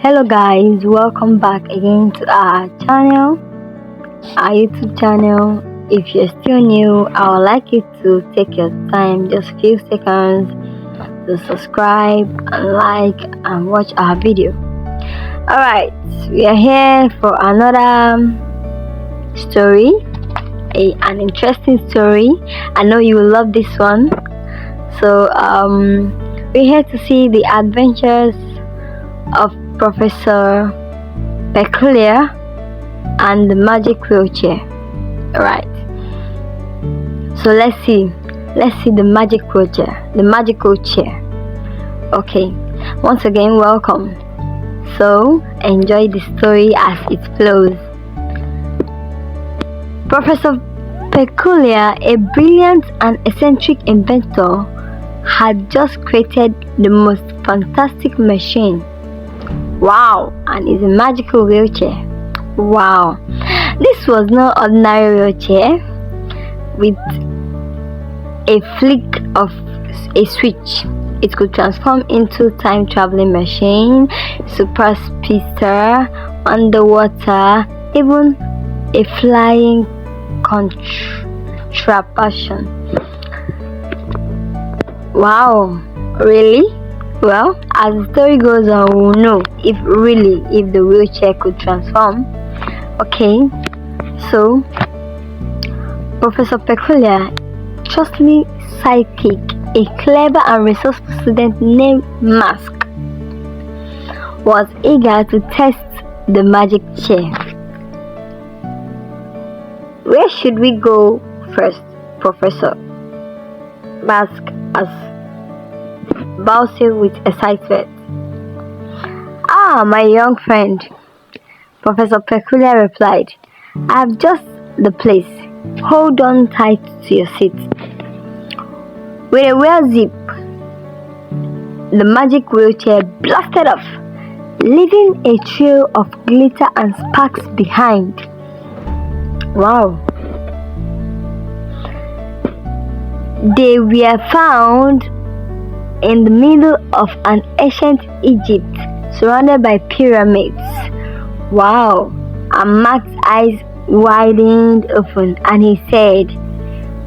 Hello guys, welcome back again to our channel, our YouTube channel. If you're still new, I would like you to take your time, just few seconds, to subscribe and like and watch our video. Alright, we are here for another story, an interesting story. I know you will love this one. So we're here to see the adventures of Professor Peculiar and the magic wheelchair. Alright, so let's see the magic wheelchair, the magical chair. Okay, once again, welcome. So enjoy the story as it flows. Professor Peculiar, a brilliant and eccentric inventor, had just created the most fantastic machine. Wow, and it's a magical wheelchair. Wow, this was no ordinary wheelchair. With a flick of a switch, it could transform into time traveling machine, super speedster, underwater, even a flying contraption. Wow, really? Well, as the story goes on, we'll know if the wheelchair could transform. Okay, so Professor Peculiar, trustworthy sidekick, a clever and resourceful student named Mask, was eager to test the magic chair. Where should we go first, Professor? Mask asked, bouncing with excitement. My young friend, Professor Peculiar replied, I have just the place. Hold on tight to your seat. With a well zip, the magic wheelchair blasted off, leaving a trail of glitter and sparks behind. Wow. They were found in the middle of an ancient Egypt, surrounded by pyramids. Wow! And Max's eyes widened open, and he said,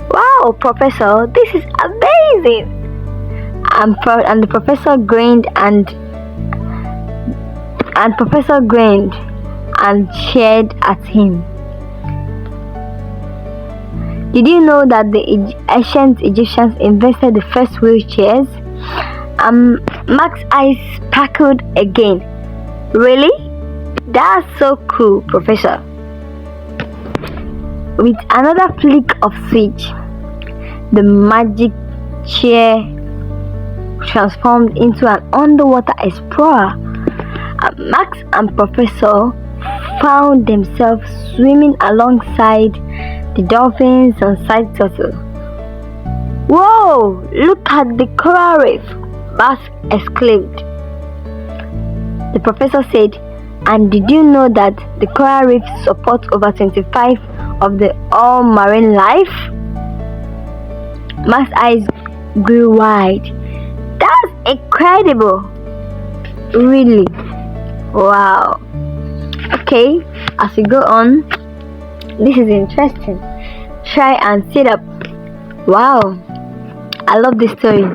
"Wow, Professor, this is amazing!" And the professor grinned and cheered at him. Did you know that the ancient Egyptians invented the first wheelchairs? Max's eyes sparkled again. Really? That's so cool, Professor. With another flick of switch, the magic chair transformed into an underwater explorer. Max and Professor found themselves swimming alongside the dolphins and side turtle. Whoa! Look at the coral reef! Max exclaimed. The professor said, and did you know that the coral reef supports over 25% of the all marine life? Max's eyes grew wide. That's incredible! Really? Wow. Okay, as we go on, this is interesting. Try and sit up. Wow, I love this story.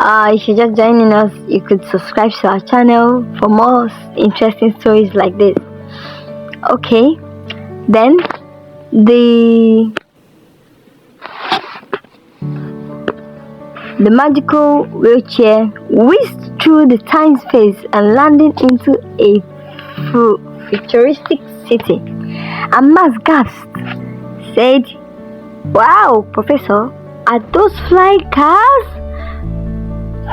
If you're just joining us, you could subscribe to our channel for more interesting stories like this. Okay, then the magical wheelchair whisked through the time space and landed into a futuristic city. And Max gasped, said, "Wow, Professor, are those flying cars?"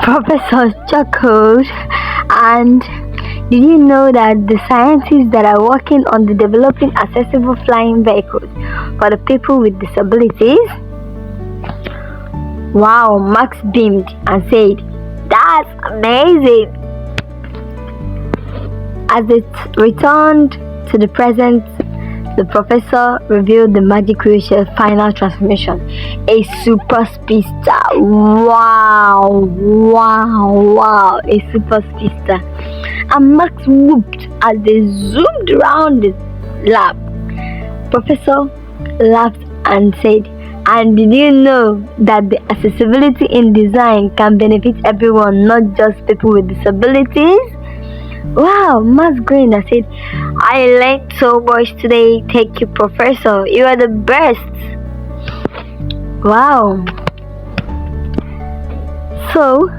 Professor chuckled, and did you know that the scientists that are working on the developing accessible flying vehicles for the people with disabilities? Wow, Max beamed and said, "That's amazing." As it returned to the present, the professor revealed the magic wheelchair's final transformation, a super speedster. Wow, a super speedster. And Max whooped as they zoomed around the lab. Professor laughed and said, "And did you know that the accessibility in design can benefit everyone, not just people with disabilities?" Wow, Max grinned and said, "I learned so much today. Thank you, Professor. You are the best." Wow. So,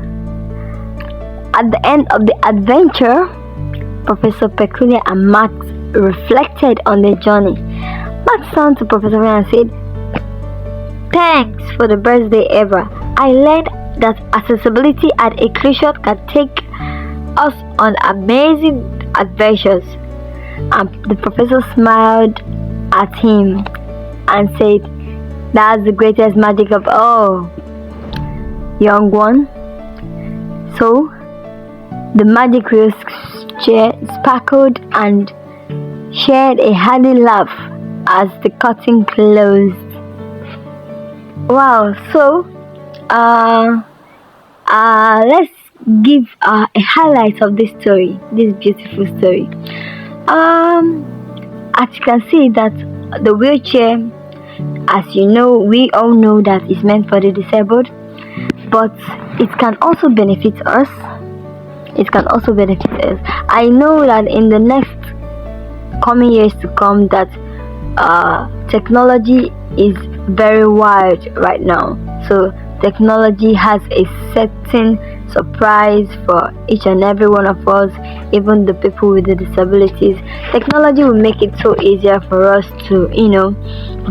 at the end of the adventure, Professor Peculiar and Max reflected on their journey. Max turned to Professor and said, "Thanks for the best day ever. I learned that accessibility and inclusion can take us on amazing adventures." And the professor smiled at him and said, "That's the greatest magic of all, young one." So, the magic wheelchair sparkled and shared a hearty laugh as the curtain closed. Wow, so let's give a highlight of this story, this beautiful story. As you can see that the wheelchair, as you know, we all know that it's meant for the disabled, but it can also benefit us. I know that in the next coming years to come that technology is very wide right now. So technology has a certain surprise for each and every one of us, even the people with the disabilities. Technology will make it so easier for us to,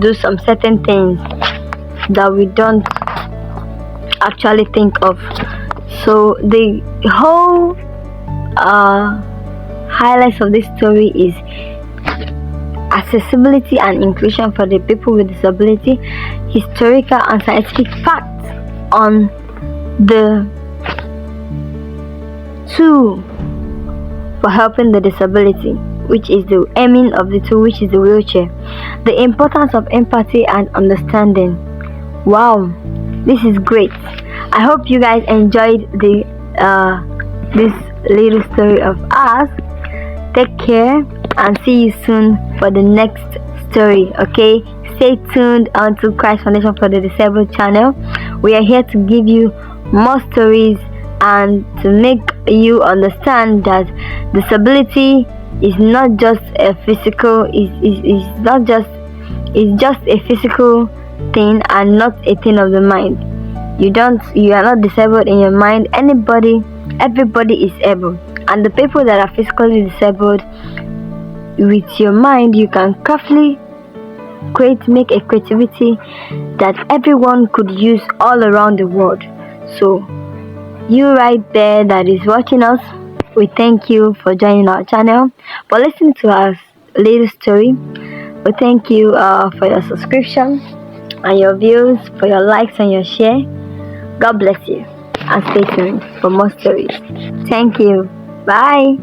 do some certain things that we don't actually think of. So the whole highlights of this story is accessibility and inclusion for the people with disability, historical and scientific facts on the tool for helping the disability, which is the aiming of the tool, which is the wheelchair, the importance of empathy and understanding. Wow, this is great. I hope you guys enjoyed this little story of ours. Take care and see you soon for the next story. Okay, stay tuned onto Christ Foundation for the Disabled channel. We are here to give you more stories and to make you understand that disability is not just a physical, it's just a physical thing and not a thing of the mind. You are not disabled in your mind. Everybody is able, and the people that are physically disabled, with your mind you can craftily make a creativity that everyone could use all around the world. So you right there that is watching us, we thank you for joining our channel, for listening to our little story. We thank you for your subscription and your views, for your likes and your share. God bless you, and stay tuned for more stories. Thank you. Bye.